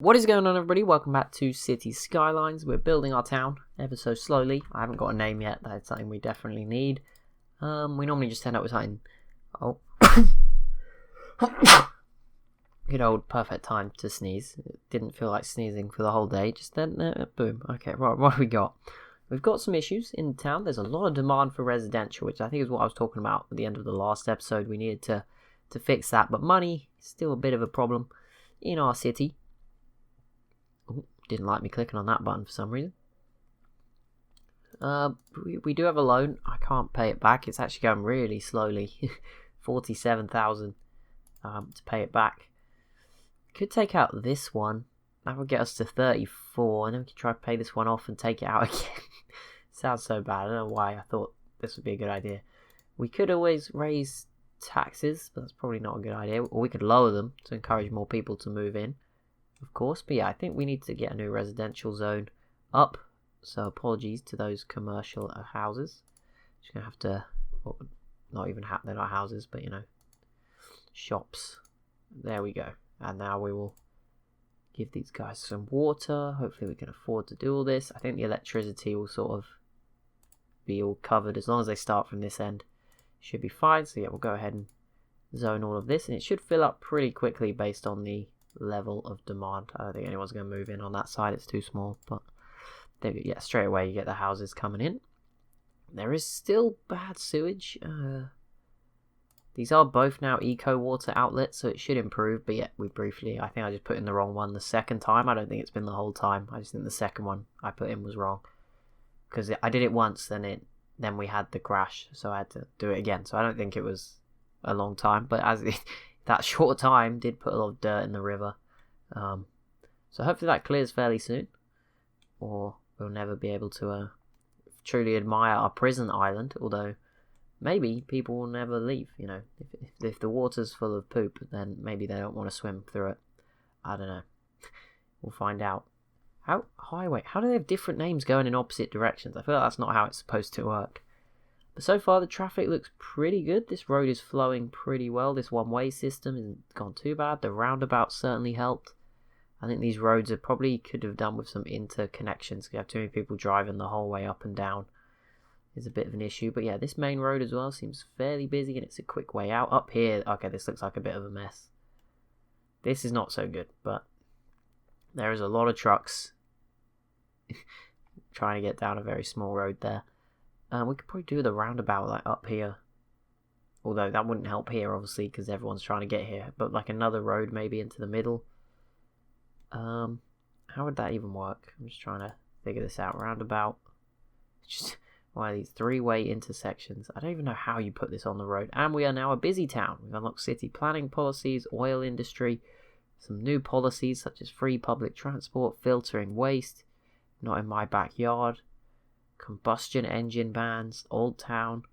What is going on, everybody? Welcome back to City Skylines. We're building our town ever so slowly. I haven't got a name yet. That's something we definitely need. We normally just end up with something. Oh. Good old perfect time to sneeze. It didn't feel like sneezing for the whole day. Just then, boom. Okay, right, what have we got? We've got some issues in town. There's a lot of demand for residential, which I think is what I was talking about at the end of the last episode. We needed to fix that, but money is still a bit of a problem in our city. Ooh, didn't like me clicking on that button for some reason. We do have a loan. I can't pay it back. It's actually going really slowly. 47,000 to pay it back. Could take out this one. That would get us to 34, and then we could try to pay this one off and take it out again. Sounds so bad. I don't know why I thought this would be a good idea. We could always raise taxes, but that's probably not a good idea. Or we could lower them to encourage more people to move in, of course. But yeah, I think we need to get a new residential zone up. So apologies to those commercial houses. Just gonna have to, well, not even they're not houses, but you know, shops. There we go. And now we will give these guys some water. Hopefully we can afford to do all this. I think the electricity will sort of be all covered as long as they start from this end. Should be fine. So yeah, we'll go ahead and zone all of this, and it should fill up pretty quickly based on the level of demand. I don't think anyone's going to move in on that side. It's too small. But there, yeah, straight away you get the houses coming in. There is still bad sewage. These are both now eco water outlets, so it should improve. But yeah, I think I just put in the wrong one the second time. I don't think it's been the whole time. I just think the second one I put in was wrong, because I did it once, then we had the crash, so I had to do it again. So I don't think it was a long time, but that short time did put a lot of dirt in the river. So hopefully that clears fairly soon, or we'll never be able to truly admire our prison island. Although maybe people will never leave. You know, if the water's full of poop, then maybe they don't want to swim through it. I don't know. We'll find out. How do they have different names going in opposite directions? I feel like that's not how it's supposed to work. But so far the traffic looks pretty good. This road is flowing pretty well. This one-way system isn't gone too bad. The roundabout certainly helped. I think these roads probably could have done with some interconnections. You have too many people driving the whole way up and down. Is a bit of an issue. But yeah, this main road as well seems fairly busy, and it's a quick way out. Up here, okay, this looks like a bit of a mess. This is not so good, but there is a lot of trucks trying to get down a very small road there. We could probably do the roundabout like up here, although that wouldn't help here obviously because everyone's trying to get here. But like another road maybe into the middle. How would that even work? I'm just trying to figure this out. Roundabout, just one of these three-way intersections. I don't even know how you put this on the road. And we are now a busy town. We've unlocked city planning policies, oil industry, some new policies such as free public transport, filtering waste, not in my backyard, combustion engine bans, old town.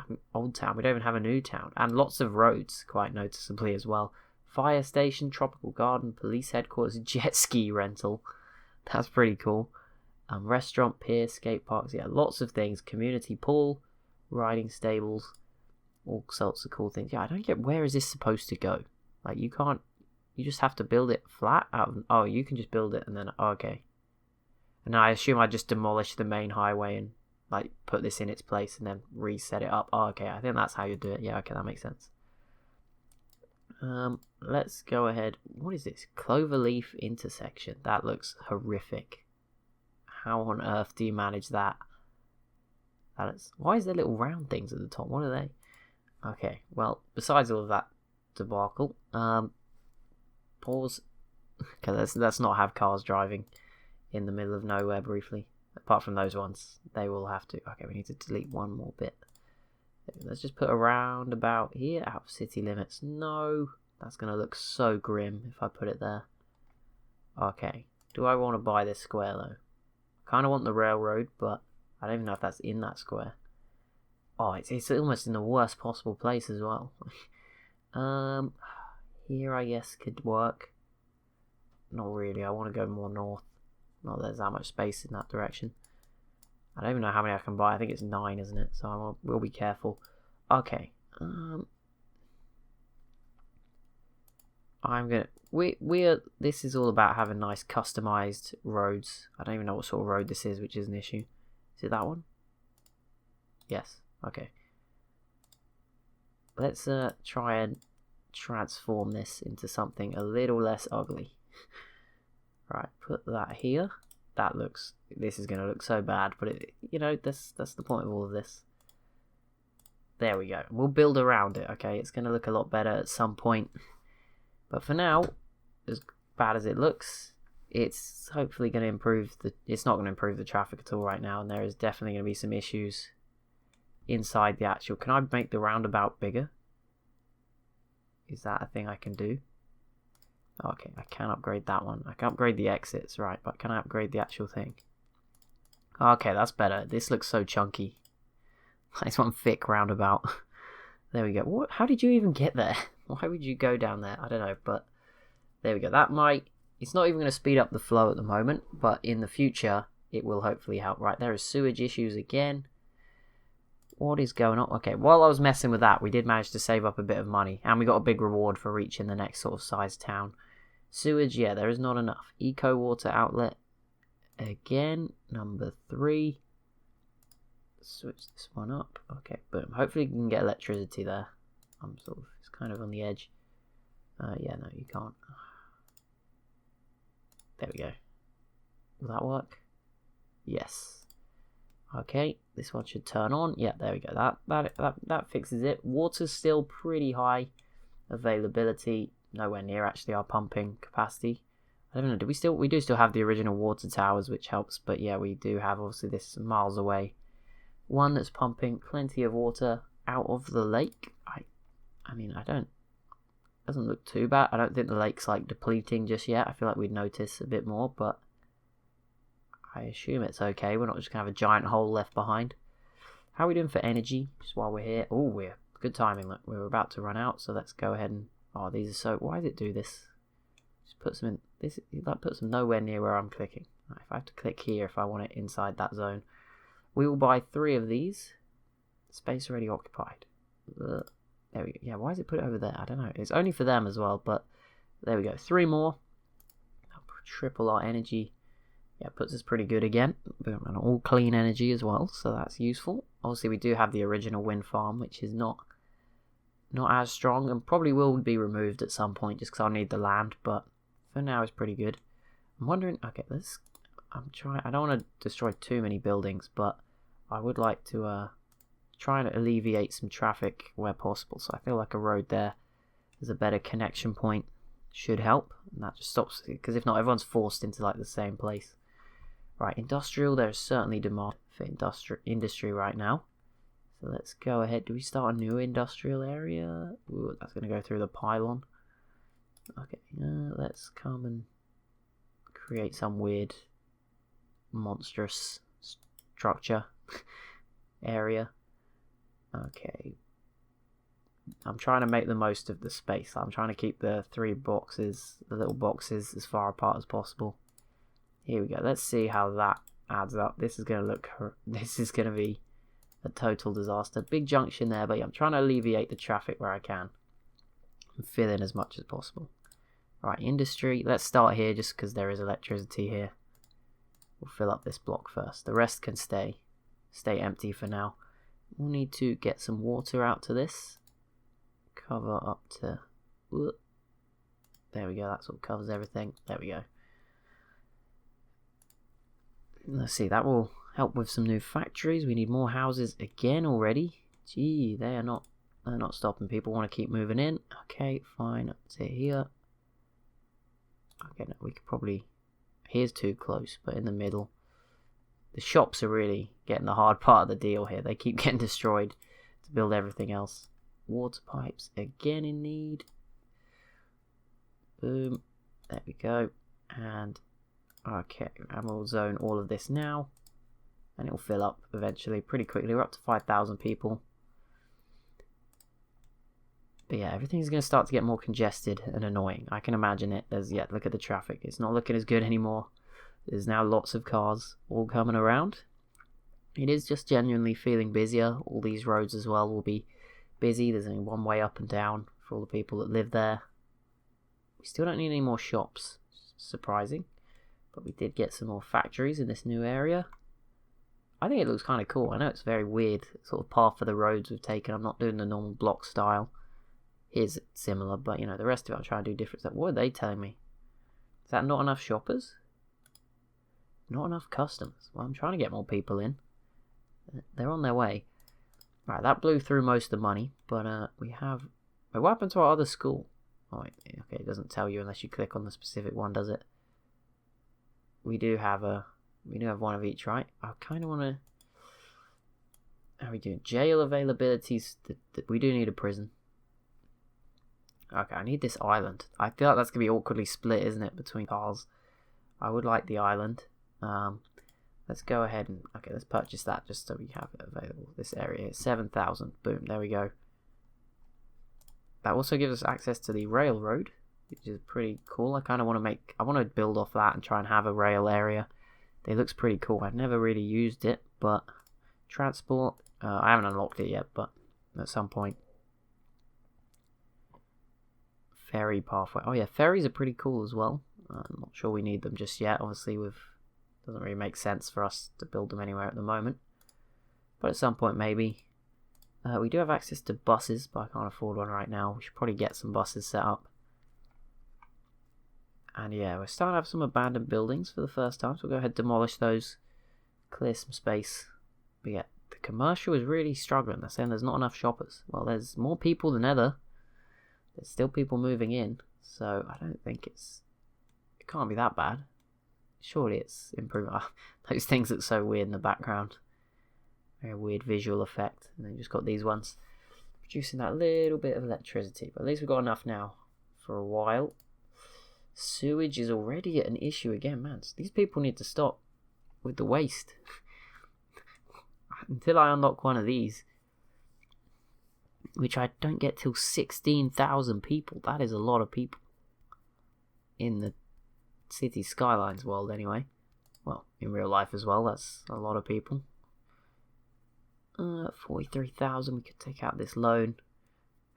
We don't even have a new town. And lots of roads, quite noticeably as well. Fire station, tropical garden, police headquarters, jet ski rental. That's pretty cool. Restaurant, pier, skate parks, yeah, lots of things. Community pool, riding stables, all sorts of cool things. Yeah, I don't get, where is this supposed to go? Like, you just have to build it flat out of, you can just build it and then, okay. And I assume I just demolish the main highway and like put this in its place and then reset it up. Okay, I think that's how you do it. Yeah, okay, that makes sense. Let's go ahead. What is this? Cloverleaf intersection. That looks horrific. How on earth do you manage that? Why is there little round things at the top? What are they? Okay, well, besides all of that debacle, pause. Okay, let's not have cars driving in the middle of nowhere briefly. Apart from those ones, they will have to. Okay, we need to delete one more bit. Let's just put a roundabout here, out of city limits. No, that's going to look so grim if I put it there. Okay, do I want to buy this square though? Kind of want the railroad, but I don't even know if that's in that square. Oh, it's almost in the worst possible place as well. Here I guess could work. Not really, I want to go more north. Not that there's that much space in that direction. I don't even know how many I can buy. I think it's 9, isn't it? So we'll be careful. Okay. This is all about having nice customized roads. I don't even know what sort of road this is, which is an issue. Is it that one? Yes. Okay. Let's try and transform this into something a little less ugly. Right, put that here. This is going to look so bad, but that's the point of all of this. There we go. We'll build around it, okay? It's going to look a lot better at some point. But for now, as bad as it looks, it's hopefully going to improve it's not going to improve the traffic at all right now, and there is definitely going to be some issues inside the actual. Can I make the roundabout bigger? Is that a thing I can do? Okay, I can upgrade that one. I can upgrade the exits, right, but can I upgrade the actual thing? Okay, that's better. This looks so chunky. Nice one thick roundabout. There we go. What? How did you even get there? Why would you go down there? I don't know, but there we go. It's not even going to speed up the flow at the moment, but in the future, it will hopefully help. Right, there are sewage issues again. What is going on? Okay, while I was messing with that, we did manage to save up a bit of money, and we got a big reward for reaching the next sort of size town. Sewage, yeah, there is not enough. Eco water outlet, again, number 3. Switch this one up. Okay, boom. Hopefully you can get electricity there. It's kind of on the edge. Yeah, no, you can't. There we go. Will that work? Yes. Okay, this one should turn on. Yeah, there we go. That fixes it. Water's still pretty high. Availability nowhere near actually our pumping capacity. I don't know. We do still have the original water towers, which helps. But yeah, we do have obviously this miles away. One that's pumping plenty of water out of the lake. I mean, doesn't look too bad. I don't think the lake's like depleting just yet. I feel like we'd notice a bit more, but I assume it's okay. We're not just gonna have a giant hole left behind. How are we doing for energy? Just while we're here. Oh, we're good timing. Look, we're about to run out, so let's go ahead and. Oh, these are so. Why does it do this? Just put some in. That puts them nowhere near where I'm clicking. Right, if I have to click here, if I want it inside that zone. We will buy 3 of these. Space already occupied. There we go. Yeah, why does it put it over there? I don't know. It's only for them as well, but there we go. 3 more. That'll triple our energy. Yeah, it puts us pretty good again. Boom, and all clean energy as well, so that's useful. Obviously, we do have the original wind farm, which is not as strong and probably will be removed at some point just because I'll need the land, but for now it's pretty good. I'm wondering. Okay, I don't want to destroy too many buildings, but I would like to try and alleviate some traffic where possible. So I feel like a road there is a better connection point should help, and that just stops, because if not, everyone's forced into like the same place. Right, industrial. There's certainly demand for industry right now. So let's go ahead. Do we start a new industrial area? Ooh, that's going to go through the pylon. Okay, let's come and create some weird monstrous structure area. Okay, I'm trying to make the most of the space. I'm trying to keep the little boxes as far apart as possible. Here we go. Let's see how that adds up. This is going to be a total disaster. Big junction there, but yeah, I'm trying to alleviate the traffic where I can and fill in as much as possible. Right, industry. Let's start here just because there is electricity here. We'll fill up this block first. The rest can stay empty for now. We'll need to get some water out to this. Cover up to. There we go. That sort of covers everything. There we go. Let's see. That will help with some new factories. We need more houses again already. Gee, they're not stopping. People want to keep moving in. Okay, fine. Let's see here. Okay, no, we could probably. Here's too close, but in the middle. The shops are really getting the hard part of the deal here. They keep getting destroyed to build everything else. Water pipes again in need. Boom. There we go. And okay, and we'll zone all of this now. And it will fill up eventually pretty quickly. We're up to 5,000 people. But yeah, everything's going to start to get more congested and annoying. I can imagine it. Look at the traffic. It's not looking as good anymore. There's now lots of cars all coming around. It is just genuinely feeling busier. All these roads as well will be busy. There's only one way up and down for all the people that live there. We still don't need any more shops. Surprising. But we did get some more factories in this new area. I think it looks kind of cool. I know it's very weird, sort of path for the roads we've taken. I'm not doing the normal block style. Here's similar, but you know, the rest of it I'm trying to do different stuff. What are they telling me? Is that not enough shoppers? Not enough customers. Well, I'm trying to get more people in. They're on their way. Right, that blew through most of the money, but we have... Wait, what happened to our other school? Oh, wait, okay, it doesn't tell you unless you click on the specific one, does it? We do have one of each, right? I kind of want to... How are we doing? Jail availabilities. We do need a prison. Okay, I need this island. I feel like that's going to be awkwardly split, isn't it, between cars? I would like the island. Let's go ahead and... Okay, let's purchase that just so we have it available. This area, 7,000. Boom, there we go. That also gives us access to the railroad, which is pretty cool. I kind of want to make... I want to build off that and try and have a rail area. It looks pretty cool. I've never really used it, but... Transport... I haven't unlocked it yet, but at some point. Ferry pathway. Oh yeah, ferries are pretty cool as well. I'm not sure we need them just yet. Obviously, doesn't really make sense for us to build them anywhere at the moment. But at some point, maybe. We do have access to buses, but I can't afford one right now. We should probably get some buses set up. And yeah, we're starting to have some abandoned buildings for the first time, so we'll go ahead and demolish those. Clear some space. But yeah, the commercial is really struggling. They're saying there's not enough shoppers. Well, there's more people than ever. There's still people moving in, so I don't think it can't be that bad. Surely it's improving. Those things look so weird in the background. Very weird visual effect. And then you just got these ones producing that little bit of electricity. But at least we've got enough now for a while. Sewage is already an issue again, man. So these people need to stop with the waste. Until I unlock one of these, which I don't get till 16,000 people. That is a lot of people. In the city Skylines world, anyway. Well, in real life as well, that's a lot of people. 43,000, we could take out this loan.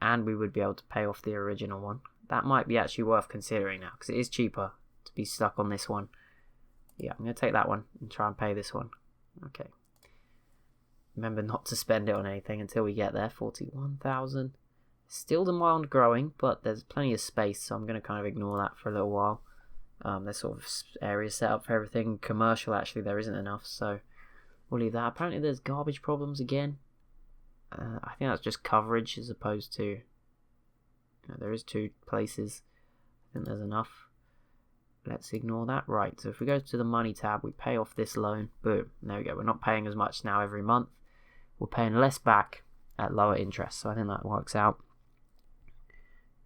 And we would be able to pay off the original one. That might be actually worth considering now, because it is cheaper to be stuck on this one. Yeah, I'm going to take that one and try and pay this one. Okay. Remember not to spend it on anything until we get there. 41,000. Still demand growing, but there's plenty of space, so I'm going to kind of ignore that for a little while. There's sort of areas set up for everything. Commercial, actually, there isn't enough, so we'll leave that. Apparently there's garbage problems again. I think that's just coverage as opposed to... there is 2 places. I think there's enough. Let's ignore that. Right, so if we go to the money tab, we pay off this loan. Boom. There we go. We're not paying as much now every month. We're paying less back at lower interest. So I think that works out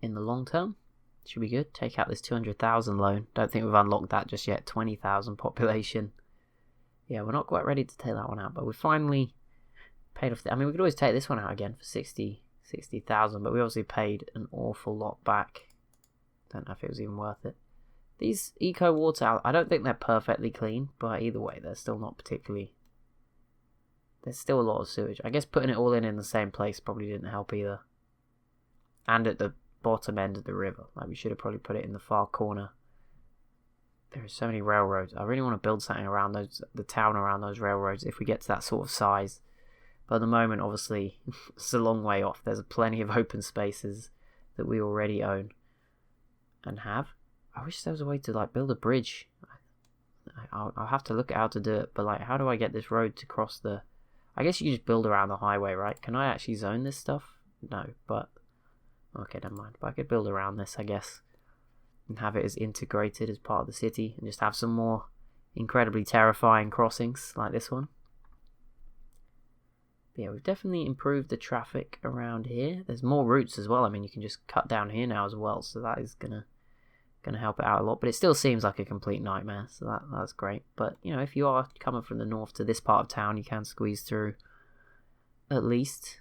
in the long term. Should be good. Take out this 200,000 loan. Don't think we've unlocked that just yet. 20,000 population. Yeah, we're not quite ready to take that one out, but we finally paid off. I mean, we could always take this one out again for 60,000, but we obviously paid an awful lot back. Don't know if it was even worth it. These eco water, I don't think they're perfectly clean, but either way, they're still not particularly... There's still a lot of sewage. I guess putting it all in the same place probably didn't help either. And at the bottom end of the river. Like, we should have probably put it in the far corner. There are so many railroads. I really want to build something around the town around those railroads if we get to that sort of size. But at the moment, obviously, it's a long way off. There's plenty of open spaces that we already own and have. I wish there was a way to like build a bridge. I'll have to look at how to do it. But like, how do I get this road to cross the... I guess you just build around the highway, right? Can I actually zone this stuff? No, but... Okay, never mind. But I could build around this, I guess. And have it as integrated as part of the city. And just have some more incredibly terrifying crossings like this one. But yeah, we've definitely improved the traffic around here. There's more routes as well. I mean, you can just cut down here now as well. So that is gonna help it out a lot. But it still seems like a complete nightmare. So that's great. But, you know, if you are coming from the north to this part of town, you can squeeze through at least.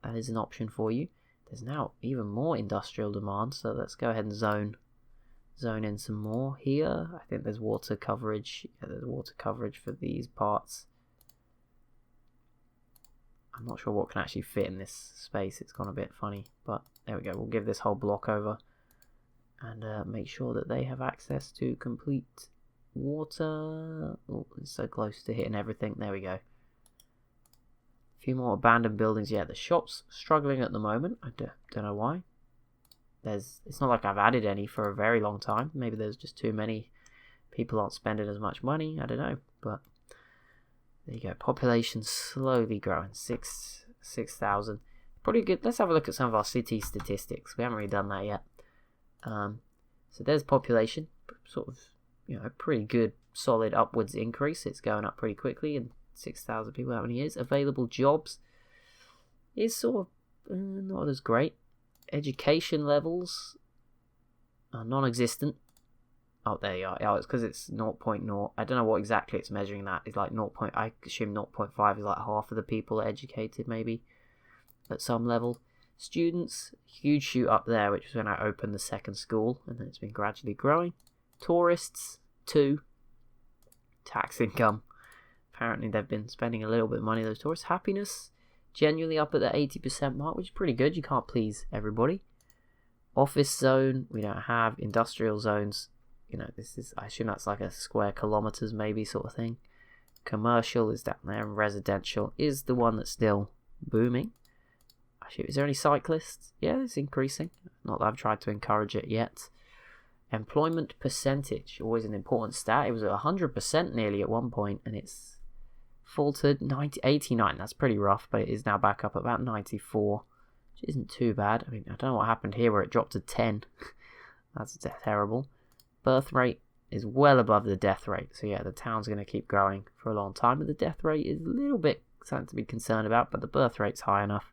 That is an option for you. There's now even more industrial demand, so let's go ahead and zone in some more here. I think there's water coverage. Yeah, there's water coverage for these parts. I'm not sure what can actually fit in this space. It's gone a bit funny, but there we go. We'll give this whole block over. and make sure that they have access to complete water. Oh, it's so close to hitting everything. There we go. A few more abandoned buildings. Yeah, the shop's struggling at the moment. I don't know why. It's not like I've added any for a very long time. Maybe there's just too many. People aren't spending as much money. I don't know, but there you go. Population slowly growing. 6,000. Pretty good. Let's have a look at some of our city statistics. We haven't really done that yet. So there's population, sort of, pretty good, solid upwards increase. It's going up pretty quickly, and 6,000 people. How many years? Available jobs is sort of not as great. Education levels are non-existent. Oh, there you are. Oh, it's because it's 0.0. I don't know what exactly it's measuring that. It's like 0. I assume 0.5 is like half of the people are educated, maybe, at some level. Students, huge shoot up there, which was when I opened the second school, and then it's been gradually growing. Tourists, 2. Tax income. Apparently they've been spending a little bit of money, those tourists. Happiness, genuinely up at the 80% mark, which is pretty good. You can't please everybody. Office zone, we don't have. Industrial zones, this is, I assume that's like a square kilometers maybe sort of thing. Commercial is down there, and residential is the one that's still booming. Actually, is there any cyclists? Yeah, it's increasing. Not that I've tried to encourage it yet. Employment percentage, always an important stat. It was at 100% nearly at one point, and it's faltered 89. That's pretty rough, but it is now back up at about 94, which isn't too bad. I mean, I don't know what happened here where it dropped to 10. That's terrible. Birth rate is well above the death rate. So yeah, the town's going to keep growing for a long time, but the death rate is a little bit something to be concerned about, but the birth rate's high enough.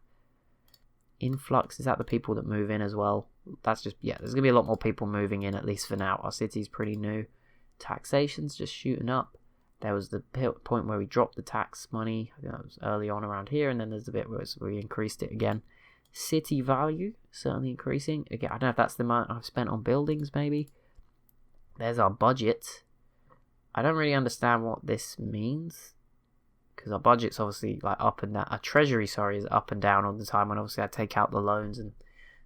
Influx, is that the people that move in as well? That's just, yeah, there's going to be a lot more people moving in, at least for now. Our city's pretty new. Taxation's just shooting up. There was the point where we dropped the tax money. I think that was early on around here, and then there's the bit where we increased it again. City value, certainly increasing. Again, I don't know if that's the amount I've spent on buildings, maybe. There's our budget. I don't really understand what this means, because our budget's obviously like up and down. Our treasury, is up and down all the time. When obviously I take out the loans and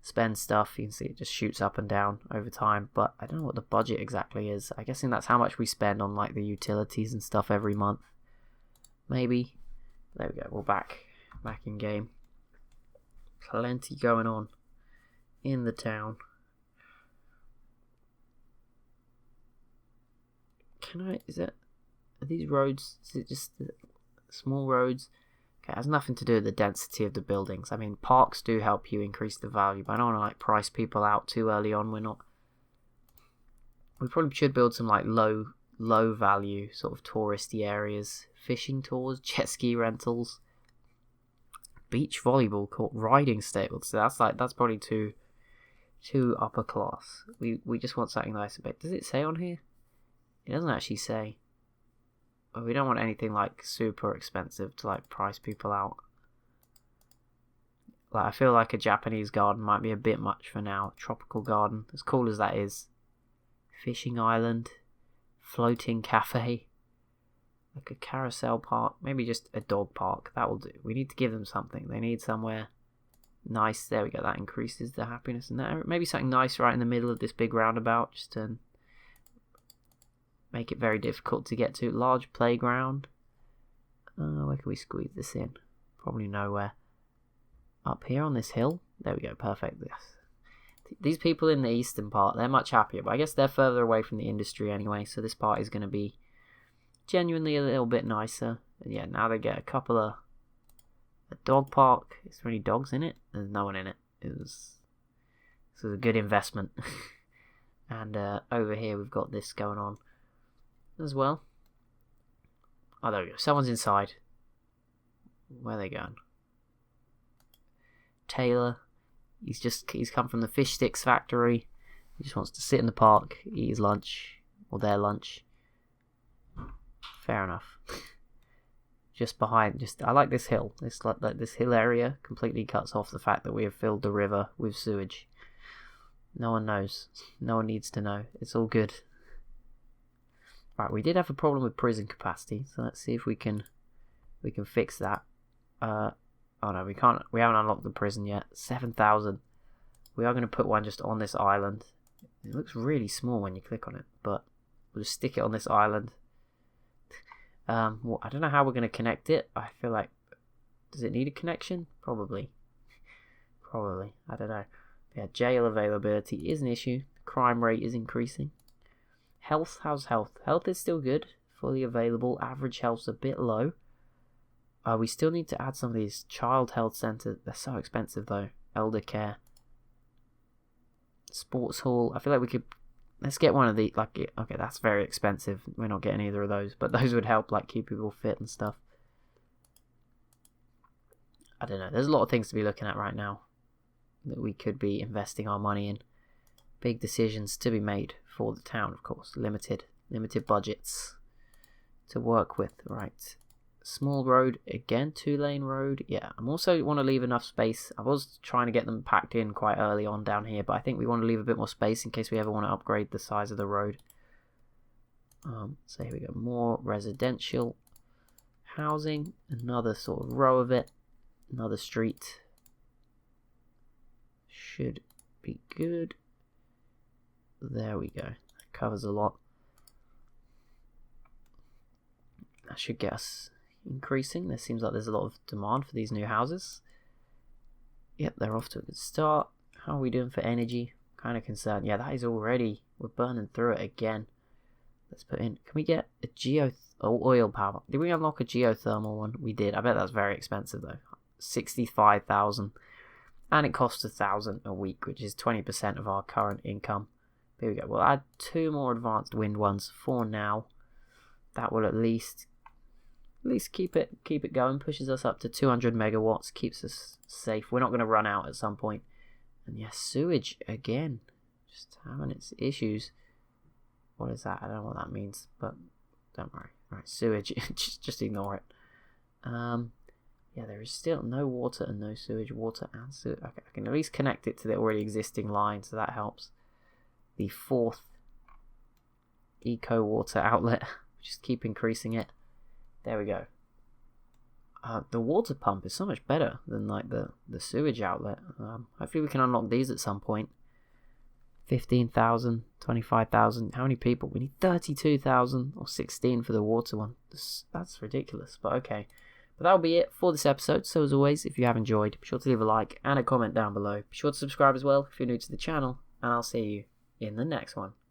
spend stuff, you can see it just shoots up and down over time. But I don't know what the budget exactly is. I'm guessing that's how much we spend on like the utilities and stuff every month. Maybe. There we go. We're back in game. Plenty going on in the town. Are these roads, is it just small roads? Okay, it has nothing to do with the density of the buildings. I mean, parks do help you increase the value, but I don't want to price people out too early on. We probably should build some low value sort of touristy areas, fishing tours, jet ski rentals, beach volleyball court, riding stables. So that's probably too upper class. We just want something nice a bit. Does it say on here? It doesn't actually say. But we don't want anything like super expensive to price people out. I feel like a Japanese garden might be a bit much for now. Tropical garden, as cool as that is. Fishing island, floating cafe, like a carousel park, maybe just a dog park. That will do. We need to give them something. They need somewhere nice. There we go. That increases the happiness in that area. Maybe something nice right in the middle of this big roundabout, just to make it very difficult to get to. Large playground. Where can we squeeze this in? Probably nowhere. Up here on this hill. There we go. Perfect. Yes. These people in the eastern part, they're much happier, but I guess they're further away from the industry anyway, so this part is going to be genuinely a little bit nicer. And yeah, now they get a dog park. Is there any dogs in it? There's no one in it. This was a good investment. And over here we've got this going on as well. Oh, there we go. Someone's inside. Where are they going? Taylor. He's come from the fish sticks factory. He just wants to sit in the park, eat his lunch, or their lunch. Fair enough. Just behind, I like this hill. This this hill area completely cuts off the fact that we have filled the river with sewage. No one knows. No one needs to know. It's all good. Right, we did have a problem with prison capacity, so let's see if we can fix that. Oh no, we can't. We haven't unlocked the prison yet. 7,000. We are going to put one just on this island. It looks really small when you click on it, but we'll just stick it on this island. Well, I don't know how we're going to connect it. I feel like, does it need a connection? Probably. Probably. I don't know. Yeah, jail availability is an issue. Crime rate is increasing. Health, how's health? Health is still good. Fully available. Average health's a bit low. We still need to add some of these child health centers. They're so expensive though. Elder care. Sports hall. I feel like we could... Let's get one of the... Okay, that's very expensive. We're not getting either of those. But those would help like keep people fit and stuff. I don't know. There's a lot of things to be looking at right now that we could be investing our money in. Big decisions to be made for the town, of course. Limited budgets to work with. Right. Small road again, 2-lane road. Yeah, I also want to leave enough space. I was trying to get them packed in quite early on down here, but I think we want to leave a bit more space in case we ever want to upgrade the size of the road. So here we go, more residential housing, another sort of row of it, another street. Should be good. There we go. That covers a lot. That should get us increasing. There seems like there's a lot of demand for these new houses. Yep, they're off to a good start. How are we doing for energy? Kind of concerned. Yeah, that is already... We're burning through it again. Let's put in... Can we get a oil power? Did we unlock a geothermal one? We did. I bet that's very expensive though. 65,000. And it costs 1,000 a week, which is 20% of our current income. Here we go. We'll add 2 more advanced wind ones for now. That will at least keep it going. Pushes us up to 200 megawatts. Keeps us safe. We're not going to run out at some point. And yes, sewage again. Just having its issues. What is that? I don't know what that means, but don't worry. Right, sewage. just ignore it. Yeah, there is still no water and no sewage. Water and sewage. Okay, I can at least connect it to the already existing line, so that helps. The 4th eco water outlet. Just keep increasing it. There we go. The water pump is so much better than like the sewage outlet. Hopefully we can unlock these at some point. 15,000, 25,000. How many people? We need 32,000 or 16 for the water one. That's ridiculous, but okay. But that'll be it for this episode. So as always, if you have enjoyed, be sure to leave a like and a comment down below. Be sure to subscribe as well if you're new to the channel, and I'll see you in the next one.